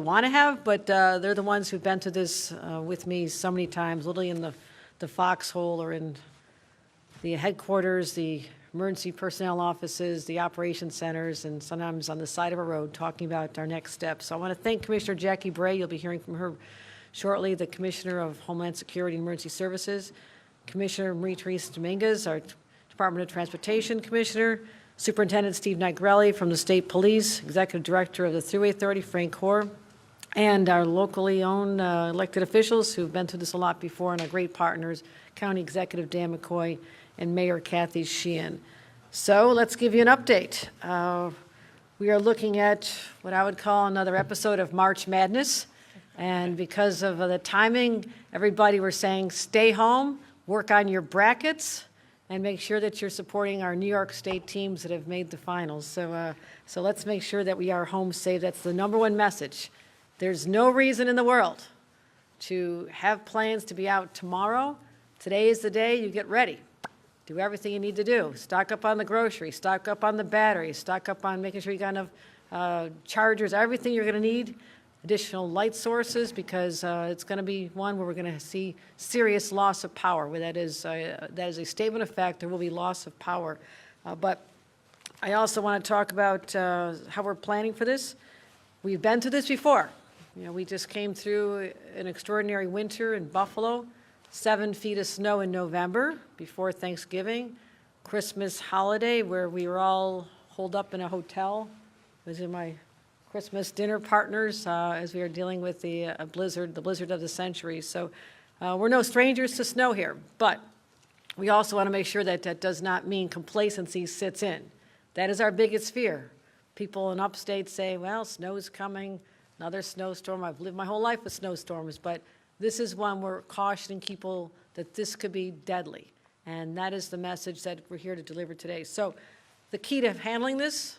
want to have, but they're the ones who've been to this with me so many times, literally in the foxhole or in the headquarters, the emergency personnel offices, the operations centers, and sometimes on the side of a road talking about our next steps. So I want to thank Commissioner Jackie Bray. You'll be hearing from her shortly, the Commissioner of Homeland Security and Emergency Services, Commissioner Marie-Therese Dominguez, our Department of Transportation Commissioner, Superintendent Steve Nigrelli from the State Police, Executive Director of the Thruway Authority, Frank Hoare, and our locally owned elected officials who've been through this a lot before, and our great partners, County Executive Dan McCoy and Mayor Kathy Sheehan. So let's give you an update. We are looking at what I would call another episode of March Madness. And because of the timing, everybody were saying stay home, work on your brackets, and make sure that you're supporting our New York State teams that have made the finals. So let's make sure that we are home safe. That's the number one message. There's no reason in the world to have plans to be out tomorrow. Today is the day you get ready. Do everything you need to do. Stock up on the groceries, stock up on the batteries, stock up on making sure you got enough chargers, everything you're going to need. Additional light sources, because it's going to be one where we're going to see serious loss of power. That is a statement of fact. There will be loss of power. But I also want to talk about how we're planning for this. We've been through this before. You know, we just came through an extraordinary winter in Buffalo, 7 feet of snow in November before Thanksgiving, Christmas holiday where we were all holed up in a hotel. Those are my Christmas dinner partners as we are dealing with the blizzard of the century. So we're no strangers to snow here, but we also want to make sure that that does not mean complacency sits in. That is our biggest fear. People in upstate say, well, snow is coming, another snowstorm. I've lived my whole life with snowstorms, but this is one we're cautioning people that this could be deadly. And that is the message that we're here to deliver today. So the key to handling this,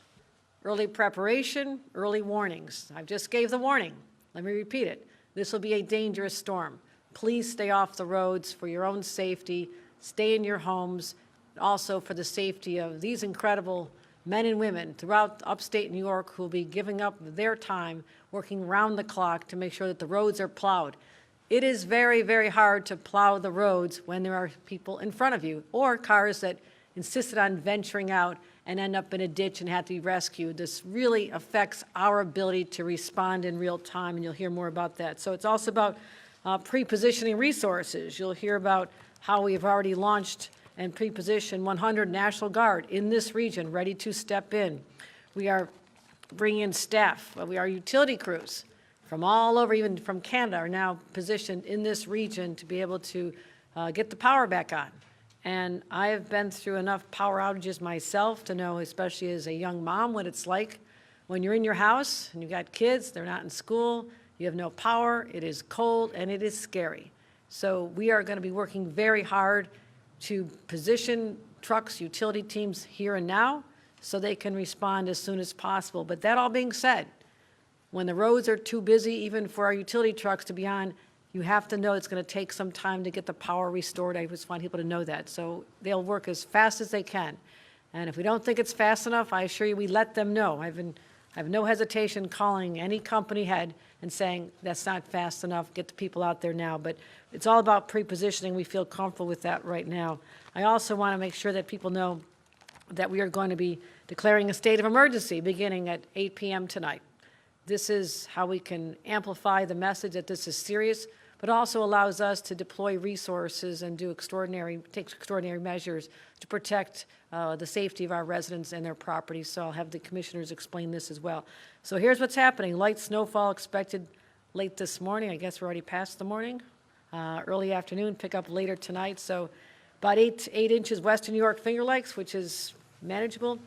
early preparation, early warnings. I just gave the warning. Let me repeat it. This will be a dangerous storm. Please stay off the roads for your own safety. Stay in your homes. Also for the safety of these incredible men and women throughout upstate New York who will be giving up their time, working round the clock to make sure that the roads are plowed. It is very, very hard to plow the roads when there are people in front of you or cars that insisted on venturing out and end up in a ditch and have to be rescued. This really affects our ability to respond in real time, and you'll hear more about that. So it's also about pre-positioning resources. You'll hear about how we've already launched and pre-positioned 100 National Guard in this region, ready to step in. We are bringing in staff. Our utility crews from all over, even from Canada, are now positioned in this region to be able to get the power back on. And I have been through enough power outages myself to know, especially as a young mom, what it's like when you're in your house and you've got kids, they're not in school, you have no power, it is cold, and it is scary. So we are going to be working very hard to position trucks, utility teams here and now so they can respond as soon as possible. But that all being said, when the roads are too busy, even for our utility trucks to be on, you have to know it's going to take some time to get the power restored. I just want people to know that. So they'll work as fast as they can. And if we don't think it's fast enough, I assure you we let them know. I have no hesitation calling any company head and saying, that's not fast enough, get the people out there now. But it's all about pre-positioning. We feel comfortable with that right now. I also want to make sure that people know that we are going to be declaring a state of emergency beginning at 8 p.m. tonight. This is how we can amplify the message that this is serious, but also allows us to deploy resources and take extraordinary measures to protect the safety of our residents and their property. So I'll have the commissioners explain this as well. So here's what's happening. Light snowfall expected late this morning. I guess we're already past the morning. Early afternoon, pick up later tonight. So about 8 inches western New York Finger Lakes, which is manageable.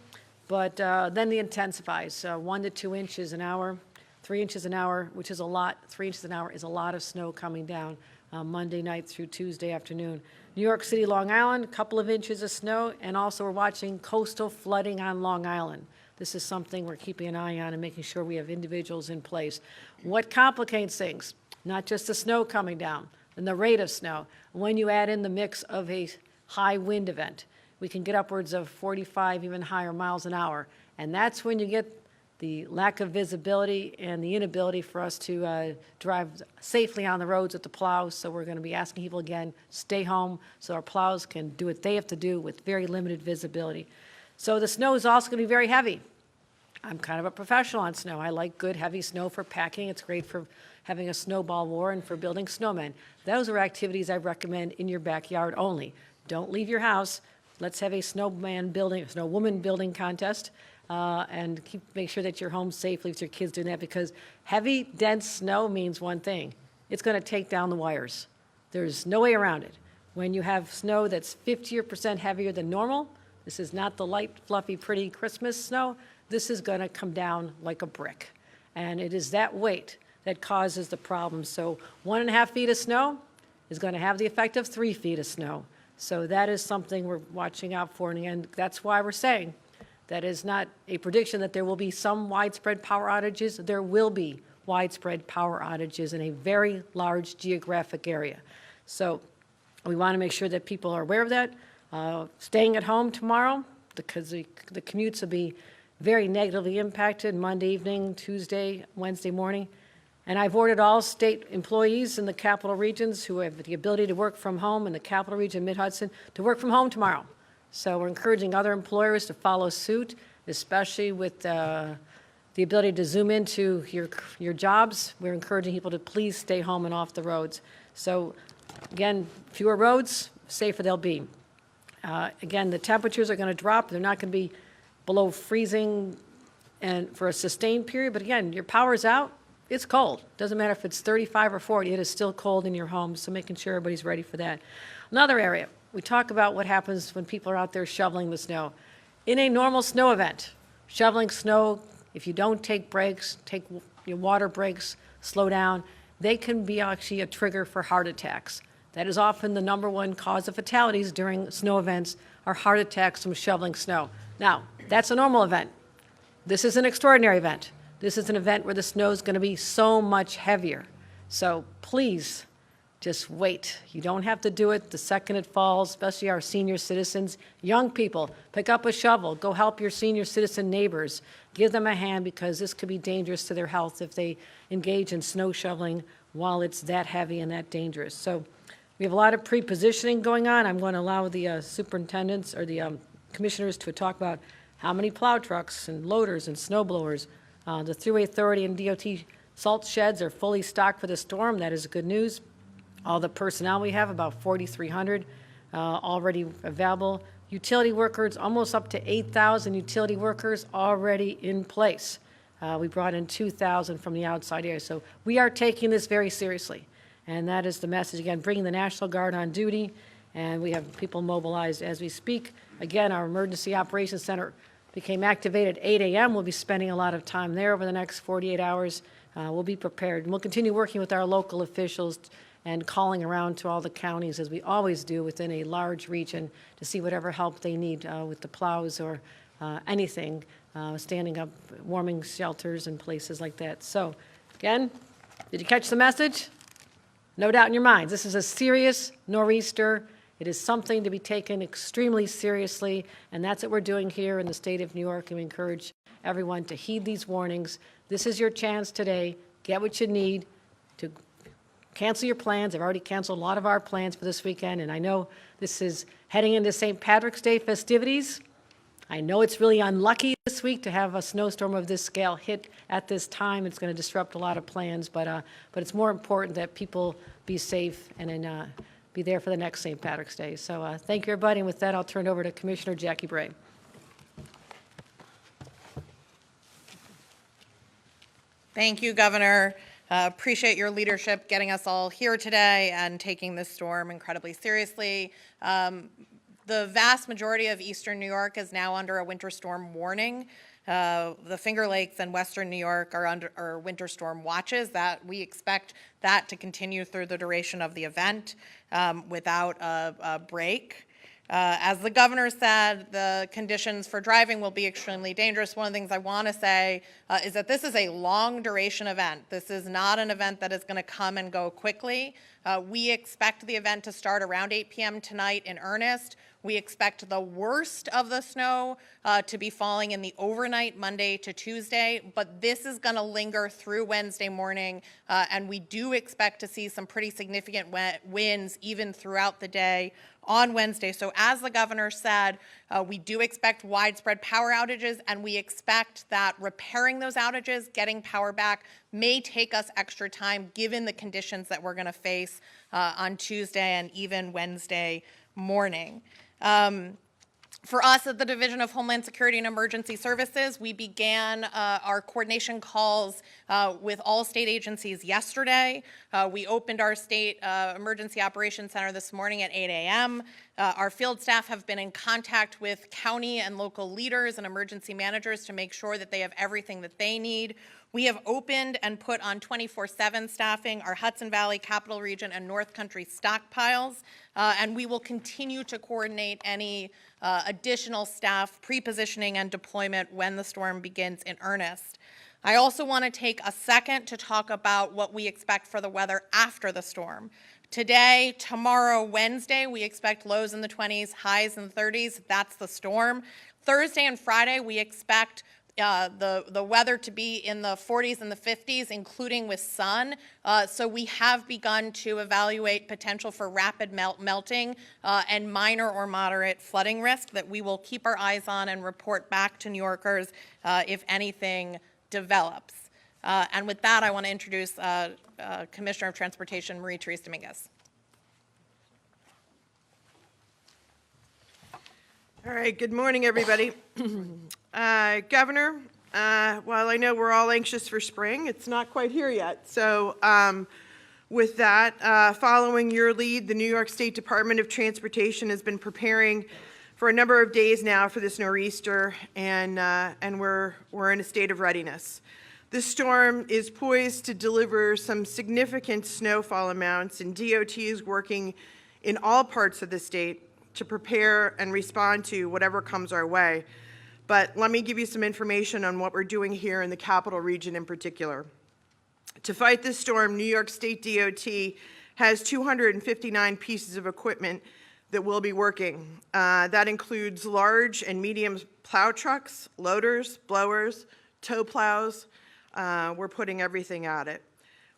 But then the intensifies, 1 to 2 inches an hour. 3 inches an hour, which is a lot. 3 inches an hour is a lot of snow coming down Monday night through Tuesday afternoon. New York City, Long Island, a couple of inches of snow, and also we're watching coastal flooding on Long Island. This is something we're keeping an eye on and making sure we have individuals in place. What complicates things? Not just the snow coming down and the rate of snow. When you add in the mix of a high wind event, we can get upwards of 45, even higher miles an hour. And that's when you get the lack of visibility and the inability for us to drive safely on the roads with the plows. So we're going to be asking people again, stay home so our plows can do what they have to do with very limited visibility. So the snow is also going to be very heavy. I'm kind of a professional on snow. I like good heavy snow for packing. It's great for having a snowball war and for building snowmen. Those are activities I recommend in your backyard only. Don't leave your house. Let's have a snowwoman building contest and make sure that you're home safely with your kids doing that, because heavy, dense snow means one thing. It's going to take down the wires. There's no way around it. When you have snow that's 50% heavier than normal, this is not the light, fluffy, pretty Christmas snow. This is going to come down like a brick. And it is that weight that causes the problem. So 1.5 feet of snow is going to have the effect of 3 feet of snow. So that is something we're watching out for. And that's why we're saying that is not a prediction that there will be some widespread power outages. There will be widespread power outages in a very large geographic area. So we want to make sure that people are aware of that. Staying at home tomorrow, because the commutes will be very negatively impacted Monday evening, Tuesday, Wednesday morning. And I've ordered all state employees in the capital regions who have the ability to work from home in the capital region, Mid-Hudson, to work from home tomorrow. So we're encouraging other employers to follow suit, especially with the ability to zoom into your jobs. We're encouraging people to please stay home and off the roads. So again, fewer roads, safer they'll be. Again, the temperatures are going to drop. They're not going to be below freezing and for a sustained period. But again, your power's out. It's cold. Doesn't matter if it's 35 or 40, it is still cold in your home, so making sure everybody's ready for that. Another area, we talk about what happens when people are out there shoveling the snow. In a normal snow event, shoveling snow, if you don't take breaks, take your water breaks, slow down, they can be actually a trigger for heart attacks. That is often the #1 cause of fatalities during snow events, are heart attacks from shoveling snow. Now, that's a normal event. This is an extraordinary event. This is an event where the snow is going to be so much heavier. So please, just wait. You don't have to do it the second it falls, especially our senior citizens. Young people, pick up a shovel. Go help your senior citizen neighbors. Give them a hand, because this could be dangerous to their health if they engage in snow shoveling while it's that heavy and that dangerous. So we have a lot of pre-positioning going on. I'm going to allow the superintendents or the commissioners to talk about how many plow trucks and loaders and snow blowers. The Thruway Authority and DOT salt sheds are fully stocked for the storm. That is good news. All the personnel we have, about 4,300 already available. Utility workers, almost up to 8,000 utility workers already in place. We brought in 2,000 from the outside area. So we are taking this very seriously. And that is the message. Again, bringing the National Guard on duty. And we have people mobilized as we speak. Again, our Emergency Operations Center became activated at 8 a.m. We'll be spending a lot of time there over the next 48 hours. We'll be prepared. And we'll continue working with our local officials and calling around to all the counties, as we always do within a large region, to see whatever help they need with the plows or anything, standing up, warming shelters and places like that. So, again, did you catch the message? No doubt in your minds, this is a serious nor'easter. It is something to be taken extremely seriously, and that's what we're doing here in the state of New York, and we encourage everyone to heed these warnings. This is your chance today. Get what you need to cancel your plans. I've already canceled a lot of our plans for this weekend, and I know this is heading into St. Patrick's Day festivities. I know it's really unlucky this week to have a snowstorm of this scale hit at this time. It's going to disrupt a lot of plans, but it's more important that people be safe and be there for the next St. Patrick's Day. So thank you, everybody. And with that, I'll turn it over to Commissioner Jackie Bray. Thank you, Governor. Appreciate your leadership getting us all here today and taking this storm incredibly seriously. The vast majority of eastern New York is now under a winter storm warning. The Finger Lakes and western New York are under winter storm watches. That we expect that to continue through the duration of the event without a break. As the governor said, the conditions for driving will be extremely dangerous. One of the things I want to say is that this is a long duration event. This is not an event that is going to come and go quickly. We expect the event to start around 8 p.m. tonight in earnest. We expect the worst of the snow to be falling in the overnight Monday to Tuesday, but this is going to linger through Wednesday morning, and we do expect to see some pretty significant winds even throughout the day on Wednesday. So as the governor said, we do expect widespread power outages, and we expect that repairing those outages, getting power back, may take us extra time given the conditions that we're going to face on Tuesday and even Wednesday morning. For us at the Division of Homeland Security and Emergency Services, we began our coordination calls with all state agencies yesterday. We opened our state emergency operations center this morning at 8 a.m. Our field staff have been in contact with county and local leaders and emergency managers to make sure that they have everything that they need. We have opened and put on 24/7 staffing our Hudson Valley, Capital Region, and North Country stockpiles, and we will continue to coordinate any additional staff pre-positioning and deployment when the storm begins in earnest. I also want to take a second to talk about what we expect for the weather after the storm. Today, tomorrow, Wednesday, we expect lows in the 20s, highs in the 30s. That's the storm. Thursday and Friday, we expect the weather to be in the 40s and the 50s, including with sun. So we have begun to evaluate potential for rapid melting and minor or moderate flooding risk that we will keep our eyes on and report back to New Yorkers if anything develops. And with that, I want to introduce Commissioner of Transportation Marie-Therese Dominguez. All right, good morning, everybody. Governor, while I know we're all anxious for spring, it's not quite here yet. So with that, following your lead, the New York State Department of Transportation has been preparing for a number of days now for this nor'easter, and we're in a state of readiness. This storm is poised to deliver some significant snowfall amounts, and DOT is working in all parts of the state to prepare and respond to whatever comes our way. But let me give you some information on what we're doing here in the Capital Region in particular. To fight this storm, New York State DOT has 259 pieces of equipment that will be working. That includes large and medium plow trucks, loaders, blowers, tow plows. We're putting everything at it.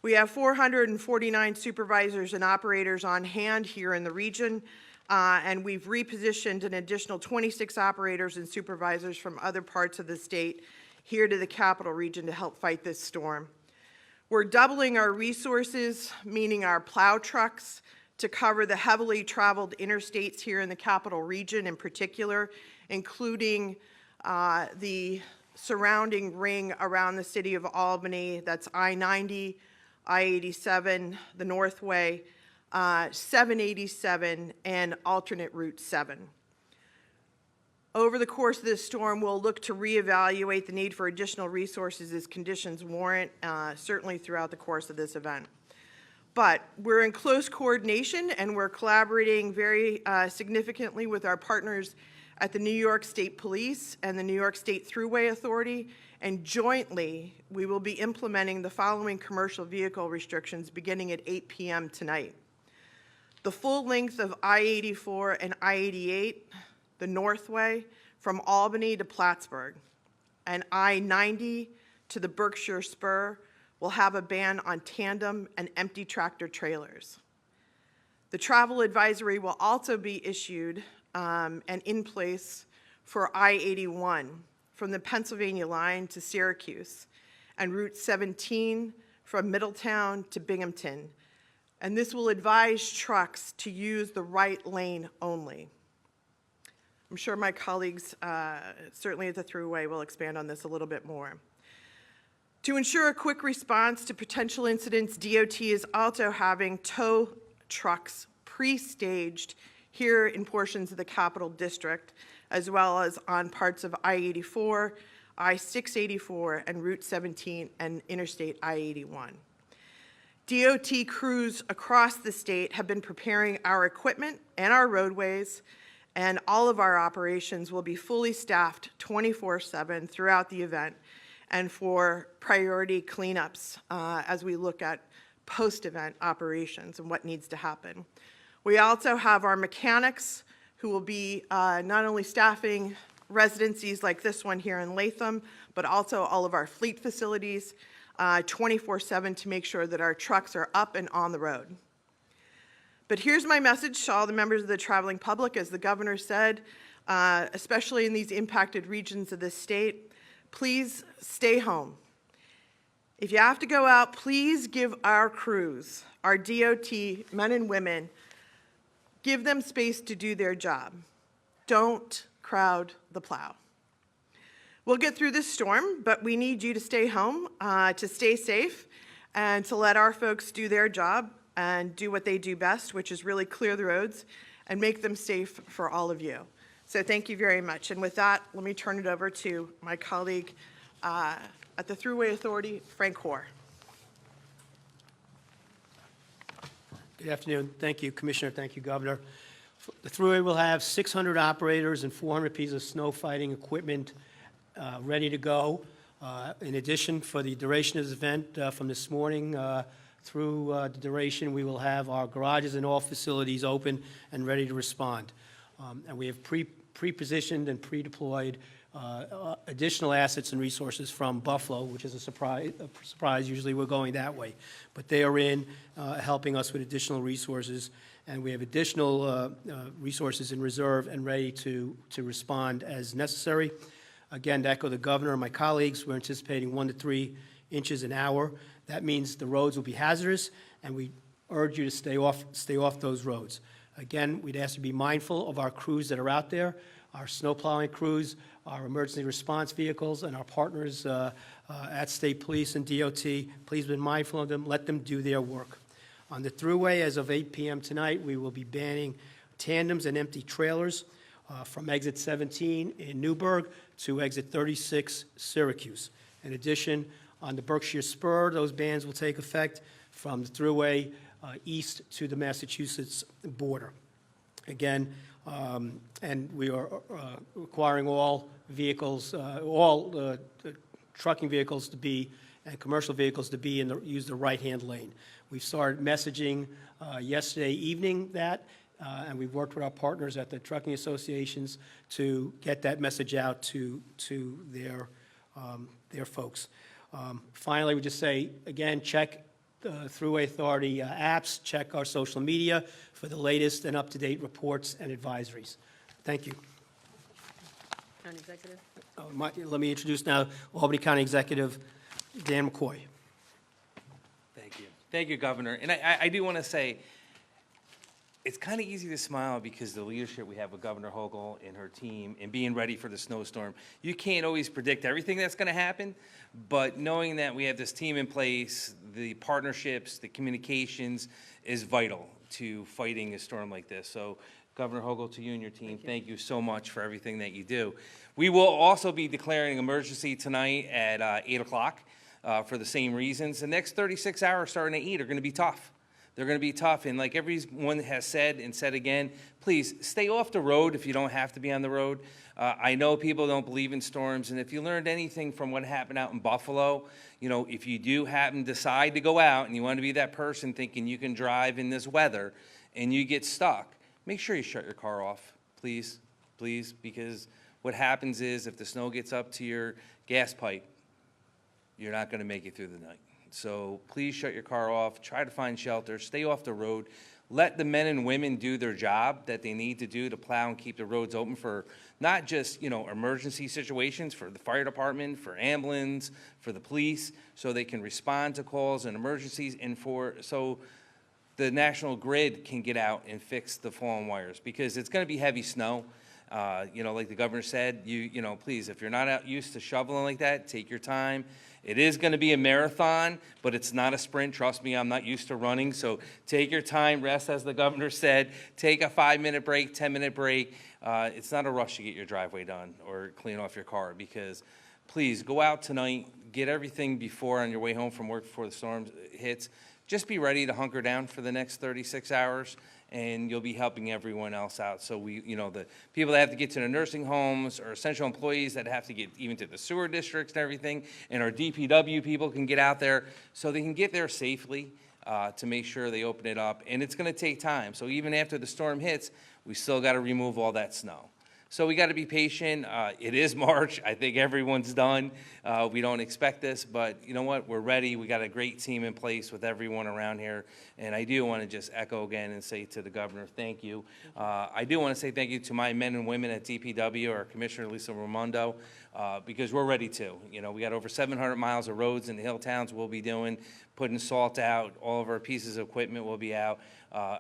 We have 449 supervisors and operators on hand here in the region, and we've repositioned an additional 26 operators and supervisors from other parts of the state here to the Capital Region to help fight this storm. We're doubling our resources, meaning our plow trucks, to cover the heavily traveled interstates here in the Capital Region in particular, including the surrounding ring around the city of Albany. That's I-90, I-87, the Northway, 787, and alternate Route 7. Over the course of this storm, we'll look to reevaluate the need for additional resources as conditions warrant, certainly throughout the course of this event. But we're in close coordination, and we're collaborating very significantly with our partners at the New York State Police and the New York State Thruway Authority, and jointly, we will be implementing the following commercial vehicle restrictions beginning at 8 p.m. tonight. The full length of I-84 and I-88, the Northway, from Albany to Plattsburgh, and I-90 to the Berkshire Spur will have a ban on tandem and empty tractor trailers. The travel advisory will also be issued and in place for I-81 from the Pennsylvania line to Syracuse, and Route 17 from Middletown to Binghamton. And this will advise trucks to use the right lane only. I'm sure my colleagues, certainly at the Thruway, will expand on this a little bit more. To ensure a quick response to potential incidents, DOT is also having tow trucks pre-staged here in portions of the Capital District, as well as on parts of I-84, I-684, and Route 17 and Interstate I-81. DOT crews across the state have been preparing our equipment and our roadways, and all of our operations will be fully staffed 24/7 throughout the event and for priority cleanups as we look at post-event operations and what needs to happen. We also have our mechanics who will be not only staffing residencies like this one here in Latham, but also all of our fleet facilities 24/7 to make sure that our trucks are up and on the road. But here's my message to all the members of the traveling public. As the governor said, especially in these impacted regions of this state, please stay home. If you have to go out, please give our crews, our DOT men and women, give them space to do their job. Don't crowd the plow. We'll get through this storm, but we need you to stay home, to stay safe, and to let our folks do their job and do what they do best, which is really clear the roads and make them safe for all of you. So thank you very much. And with that, let me turn it over to my colleague at the Thruway Authority, Frank Hoare. Good afternoon. Thank you, Commissioner. Thank you, Governor. The Thruway will have 600 operators and 400 pieces of snow fighting equipment ready to go. In addition, for the duration of this event, from this morning through the duration, we will have our garages and all facilities open and ready to respond. And we have pre-positioned and pre-deployed additional assets and resources from Buffalo, which is a surprise. Usually we're going that way. But they are in helping us with additional resources, and we have additional resources in reserve and ready to respond as necessary. Again, to echo the governor and my colleagues, we're anticipating 1 to 3 inches an hour. That means the roads will be hazardous, and we urge you to stay off those roads. Again, we'd ask you to be mindful of our crews that are out there, our snow plowing crews, our emergency response vehicles, and our partners at State Police and DOT. Please be mindful of them. Let them do their work. On the Thruway, as of 8 p.m. tonight, we will be banning tandems and empty trailers from exit 17 in Newburgh to exit 36 Syracuse. In addition, on the Berkshire Spur, those bans will take effect from the Thruway east to the Massachusetts border. Again, and we are requiring all vehicles, trucking vehicles to be, and commercial vehicles to be use the right-hand lane. We've started messaging yesterday evening that, and we've worked with our partners at the trucking associations to get that message out to their folks. Finally, we just say, again, check the Thruway Authority apps, check our social media for the latest and up-to-date reports and advisories. Thank you. County Executive. Let me introduce now Albany County Executive Dan McCoy. Thank you. Thank you, Governor. And I do want to say, it's kind of easy to smile because the leadership we have with Governor Hochul and her team and being ready for the snowstorm. You can't always predict everything that's going to happen, but knowing that we have this team in place, the partnerships, the communications is vital to fighting a storm like this. So Governor Hochul, to you and your team, thank you so much for everything that you do. We will also be declaring an emergency tonight at 8 o'clock for the same reasons. The next 36 hours starting at 8 are going to be tough. They're going to be tough, and like everyone has said and said again, please stay off the road if you don't have to be on the road. I know people don't believe in storms, and if you learned anything from what happened out in Buffalo, you know, if you do happen to decide to go out and you want to be that person thinking you can drive in this weather and you get stuck, make sure you shut your car off, please, because what happens is if the snow gets up to your gas pipe, you're not going to make it through the night. So please shut your car off, try to find shelter, stay off the road. Let the men and women do their job that they need to do to plow and keep the roads open for not just, you know, emergency situations, for the fire department, for ambulance, for the police, so they can respond to calls and emergencies, and so the national grid can get out and fix the fallen wires, because it's going to be heavy snow. You know, like the governor said, you know, please, if you're not out used to shoveling like that, take your time. It is going to be a marathon, but it's not a sprint. Trust me, I'm not used to running. So take your time, rest, as the governor said. Take a 5-minute break, 10-minute break. It's not a rush to get your driveway done or clean off your car, because please go out tonight, get everything before on your way home from work before the storm hits. Just be ready to hunker down for the next 36 hours. And you'll be helping everyone else out. So we, you know, the people that have to get to the nursing homes, or essential employees that have to get even to the sewer districts and everything, and our DPW people can get out there so they can get there safely. to make sure they open it up. And it's going to take time. So even after the storm hits, we still got to remove all that snow. So we got to be patient. It is March. I think everyone's done. We don't expect this, but you know what? We're ready. We got a great team in place with everyone around here. And I do want to just echo again and say to the governor, thank you. I do want to say thank you to my men and women at DPW, our Commissioner Lisa Raimondo, because we're ready too. You know, we got over 700 miles of roads in the hill towns we'll be doing, putting salt out. All of our pieces of equipment will be out.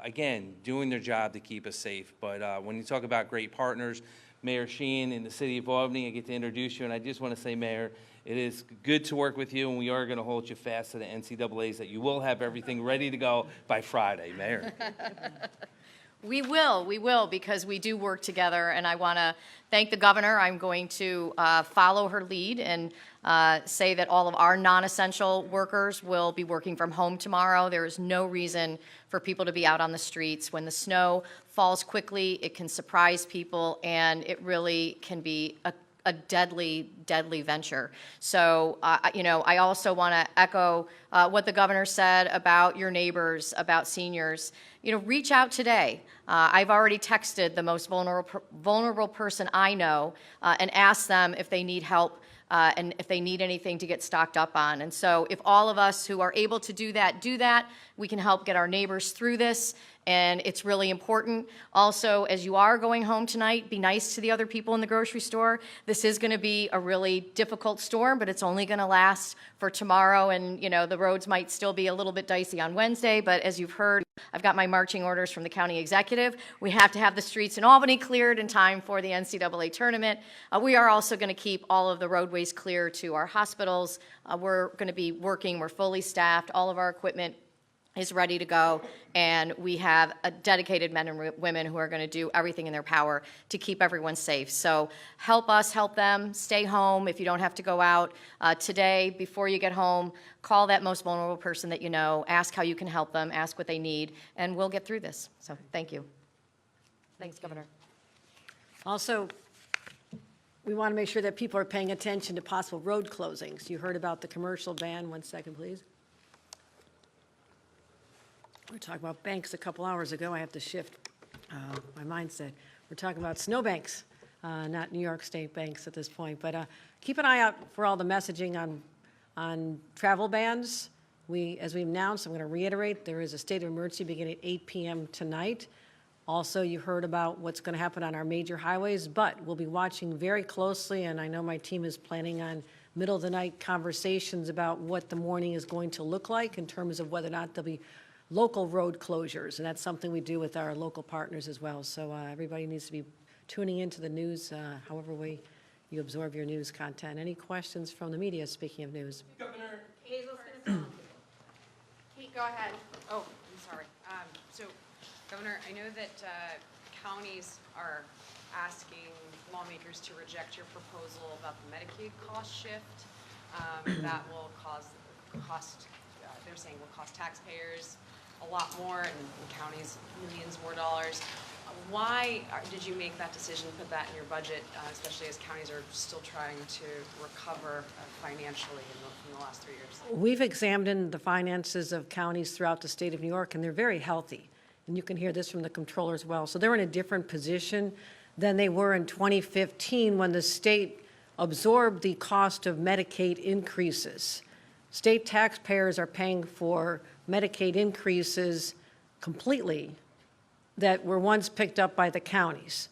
Again, doing their job to keep us safe. But when you talk about great partners, Mayor Sheehan in the city of Albany, I get to introduce you, and I just want to say, Mayor, it is good to work with you, and we are going to hold you fast to the NCAAs that you will have everything ready to go by Friday, Mayor. We will, because we do work together, and I want to thank the governor. I'm going to follow her lead and say that all of our non-essential workers will be working from home tomorrow. There is no reason for people to be out on the streets. When the snow falls quickly, it can surprise people, and it really can be a deadly, deadly venture. So, I also want to echo what the governor said about your neighbors, about seniors. Reach out today. I've already texted the most vulnerable person I know and asked them if they need help and if they need anything to get stocked up on. And so if all of us who are able to do that, we can help get our neighbors through this. And it's really important. Also, as you are going home tonight, be nice to the other people in the grocery store. This is going to be a really difficult storm, but it's only going to last for tomorrow. And, the roads might still be a little bit dicey on Wednesday. But as you've heard, I've got my marching orders from the county executive. We have to have the streets in Albany cleared in time for the NCAA tournament. We are also going to keep all of the roadways clear to our hospitals. We're going to be working. We're fully staffed. All of our equipment is ready to go, and we have a dedicated men and women who are going to do everything in their power to keep everyone safe. So help us, help them. Stay home if you don't have to go out. Today, before you get home, call that most vulnerable person that you know, ask how you can help them, ask what they need, and we'll get through this. So thank you. Thanks, Governor. Also, we want to make sure that people are paying attention to possible road closings. You heard about the commercial ban. 1 second, please. We were talking about banks a couple hours ago. I have to shift my mindset. We're talking about snowbanks, not New York State banks at this point. But keep an eye out for all the messaging on travel bans. As we announced, I'm going to reiterate, there is a state of emergency beginning at 8 p.m. tonight. Also, you heard about what's going to happen on our major highways, but we'll be watching very closely, and I know my team is planning on middle-of-the-night conversations about what the morning is going to look like in terms of whether or not there'll be local road closures, and that's something we do with our local partners as well. So everybody needs to be tuning into the news, however way you absorb your news content. Any questions from the media, speaking of news? Governor, Hazel's going to Kate, go ahead. Oh, I'm sorry. So, Governor, I know that counties are asking lawmakers to reject your proposal about the Medicaid cost shift. That will cause they're saying will cost taxpayers a lot more, and counties millions more dollars. Why did you make that decision, put that in your budget, especially as counties are still trying to recover financially in the last 3 years? We've examined the finances of counties throughout the state of New York, and they're very healthy. And you can hear this from the comptroller as well. So they're in a different position than they were in 2015 when the state absorbed the cost of Medicaid increases. State taxpayers are paying for Medicaid increases completely that were once picked up by the counties.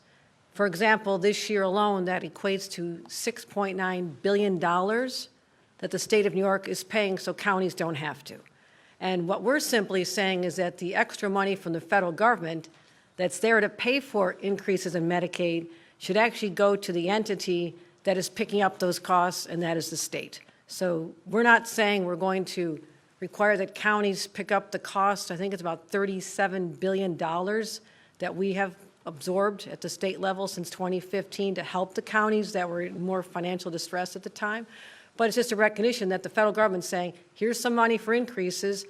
For example, this year alone, that equates to $6.9 billion that the state of New York is paying so counties don't have to. And what we're simply saying is that the extra money from the federal government that's there to pay for increases in Medicaid should actually go to the entity that is picking up those costs, and that is the state. So we're not saying we're going to require that counties pick up the cost. I think it's about $37 billion that we have absorbed at the state level since 2015 to help the counties that were in more financial distress at the time. But it's just a recognition that the federal government's saying, here's some money for increases.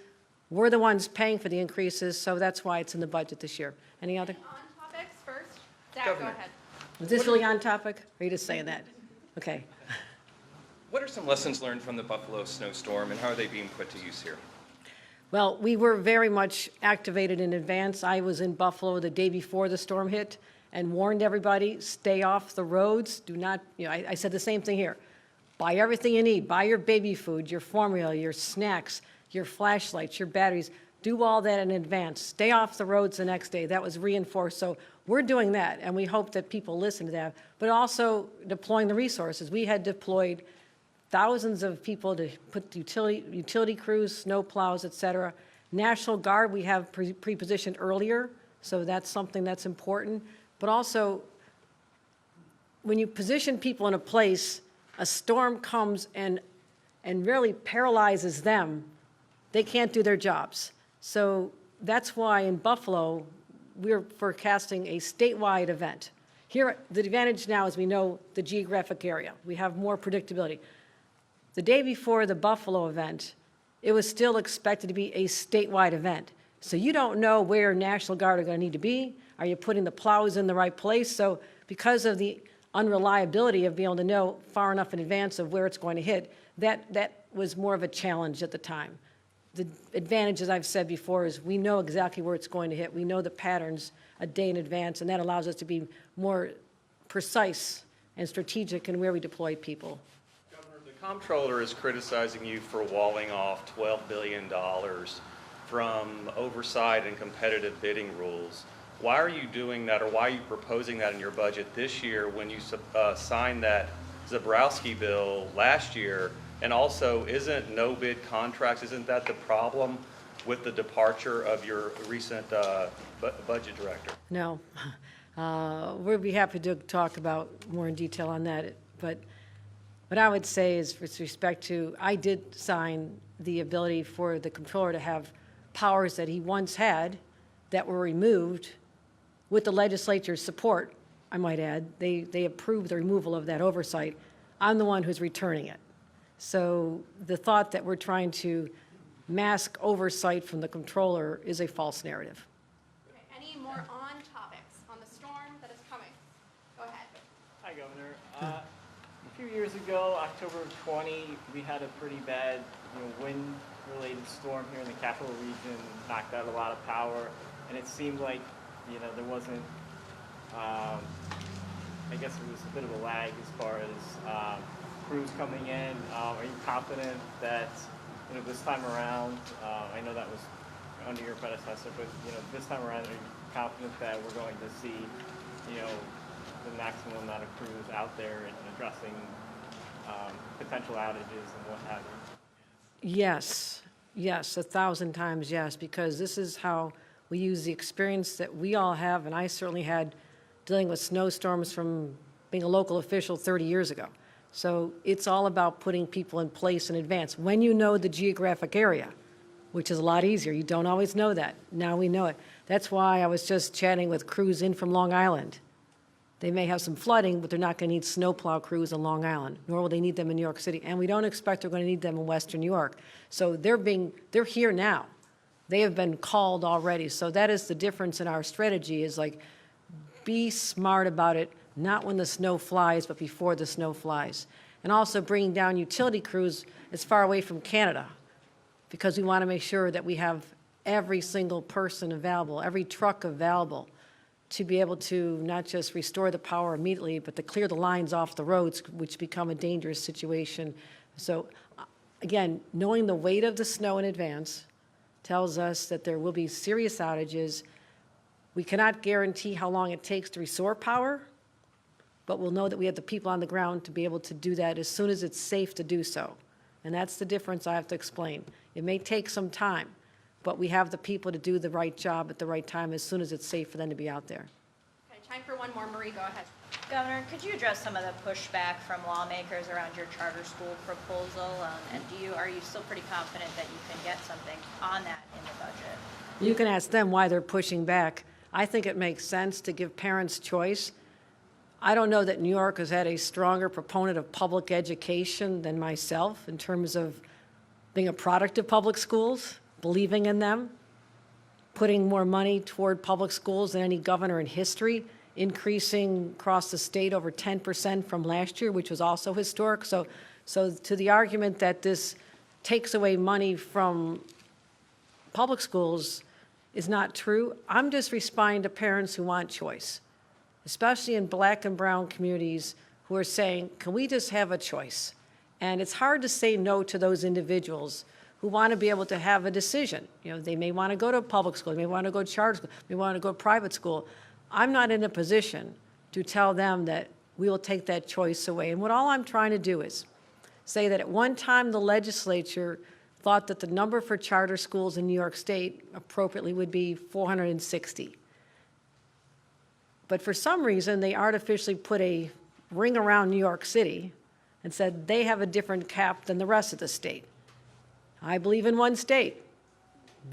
We're the ones paying for the increases, so that's why it's in the budget this year. Any other? On topics first. Zach, Governor. go ahead. Is this really on topic? Or are you just saying that? Okay. What are some lessons learned from the Buffalo snowstorm, and how are they being put to use here? Well, we were very much activated in advance. I was in Buffalo the day before the storm hit and warned everybody, stay off the roads, do not, I said the same thing here. Buy everything you need, buy your baby food, your formula, your snacks, your flashlights, your batteries, do all that in advance. Stay off the roads the next day. That was reinforced. So we're doing that, and we hope that people listen to that, but also deploying the resources. We had deployed thousands of people to put utility crews, snow plows, et cetera. National Guard, we have pre-positioned earlier, so that's something that's important. But also, when you position people in a place, a storm comes and really paralyzes them, they can't do their jobs. So that's why in Buffalo, we're forecasting a statewide event. Here, the advantage now is we know the geographic area. We have more predictability. The day before the Buffalo event, it was still expected to be a statewide event. So you don't know where National Guard are going to need to be. Are you putting the plows in the right place? So because of the unreliability of being able to know far enough in advance of where it's going to hit, that was more of a challenge at the time. The advantage, as I've said before, is we know exactly where it's going to hit. We know the patterns a day in advance, and that allows us to be more precise and strategic in where we deploy people. The comptroller is criticizing you for walling off $12 billion from oversight and competitive bidding rules. Why are you doing that, or why are you proposing that in your budget this year when you signed that Zabrowski bill last year? And also, isn't no bid contracts, isn't that the problem with the departure of your recent budget director? No. We'll be happy to talk about more in detail on that. But what I would say is, with respect to, I did sign the ability for the comptroller to have powers that he once had that were removed with the legislature's support, I might add. They approved the removal of that oversight. I'm the one who's returning it. So the thought that we're trying to mask oversight from the comptroller is a false narrative. Okay, any more on topics on the storm that is coming? Go ahead. Hi, Governor. A few years ago, October of 20, we had a pretty bad wind-related storm here in the capital region, knocked out a lot of power, and it seemed like there wasn't, I guess it was a bit of a lag as far as crews coming in. Are you confident that this time around, I know that was under your predecessor, but this time around, are you confident that we're going to see the maximum amount of crews out there and addressing potential outages and what have you? Yes, 1,000 times yes, because this is how we use the experience that we all have, and I certainly had dealing with snowstorms from being a local official 30 years ago. So it's all about putting people in place in advance. When you know the geographic area, which is a lot easier, you don't always know that. Now we know it. That's why I was just chatting with crews in from Long Island. They may have some flooding, but they're not going to need snowplow crews in Long Island, nor will they need them in New York City. And we don't expect they're going to need them in Western New York. So they're here now. They have been called already. So that is the difference in our strategy, is like, be smart about it, not when the snow flies, but before the snow flies. And also bringing down utility crews as far away from Canada, because we want to make sure that we have every single person available, every truck available, to be able to not just restore the power immediately, but to clear the lines off the roads, which become a dangerous situation. So again, knowing the weight of the snow in advance tells us that there will be serious outages. We cannot guarantee how long it takes to restore power, but we'll know that we have the people on the ground to be able to do that as soon as it's safe to do so. And that's the difference I have to explain. It may take some time, but we have the people to do the right job at the right time as soon as it's safe for them to be out there. Okay, time for one more. Marie, go ahead. Governor, could you address some of the pushback from lawmakers around your charter school proposal? And are you still pretty confident that you can get something on that in the budget? You can ask them why they're pushing back. I think it makes sense to give parents choice. I don't know that New York has had a stronger proponent of public education than myself in terms of being a product of public schools, believing in them, putting more money toward public schools than any governor in history, increasing across the state over 10% from last year, which was also historic. So to the argument that this takes away money from public schools is not true. I'm just responding to parents who want choice, especially in black and brown communities who are saying, can we just have a choice? And it's hard to say no to those individuals who want to be able to have a decision. You know, they may want to go to a public school, they may want to go to charter school, they may want to go to private school. I'm not in a position to tell them that we will take that choice away. And what all I'm trying to do is say that at one time the legislature thought that the number for charter schools in New York State appropriately would be 460. But for some reason, they artificially put a ring around New York City and said they have a different cap than the rest of the state. I believe in one state.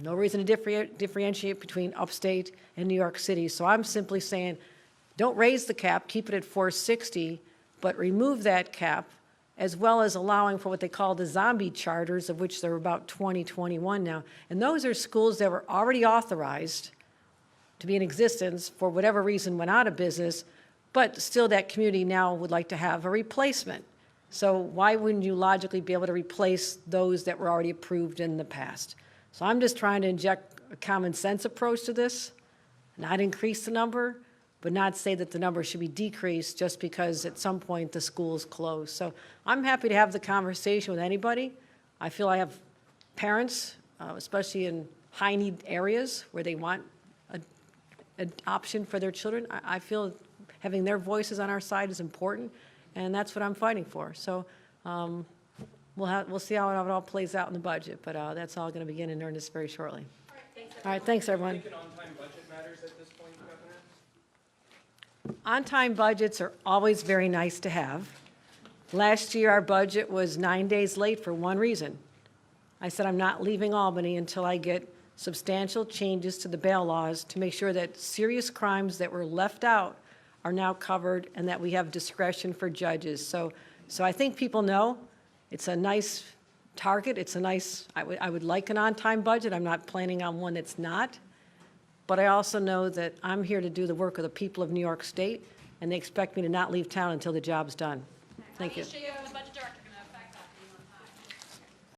No reason to differentiate between upstate and New York City. So I'm simply saying, don't raise the cap, keep it at 460, but remove that cap, as well as allowing for what they call the zombie charters, of which there are about 20, 21 now. And those are schools that were already authorized to be in existence, for whatever reason went out of business, but still that community now would like to have a replacement. So why wouldn't you logically be able to replace those that were already approved in the past? So I'm just trying to inject a common sense approach to this, not increase the number, but not say that the number should be decreased just because at some point the school's closed. So I'm happy to have the conversation with anybody. I feel I have parents, especially in high-need areas where they want an option for their children. I feel having their voices on our side is important, and that's what I'm fighting for. So we'll see how it all plays out in the budget, but that's all going to begin in earnest very shortly. All right, thanks, everyone. Do you think an on-time budget matters at this point, Governor? On-time budgets are always very nice to have. Last year, our budget was 9 days late for one reason. I said I'm not leaving Albany until I get substantial changes to the bail laws to make sure that serious crimes that were left out are now covered and that we have discretion for judges. So I think people know it's a nice target. It's a nice, I would like an on-time budget. I'm not planning on one that's not. But I also know that I'm here to do the work of the people of New York State, and they expect me to not leave town until the job's done. Thank you. The budget director.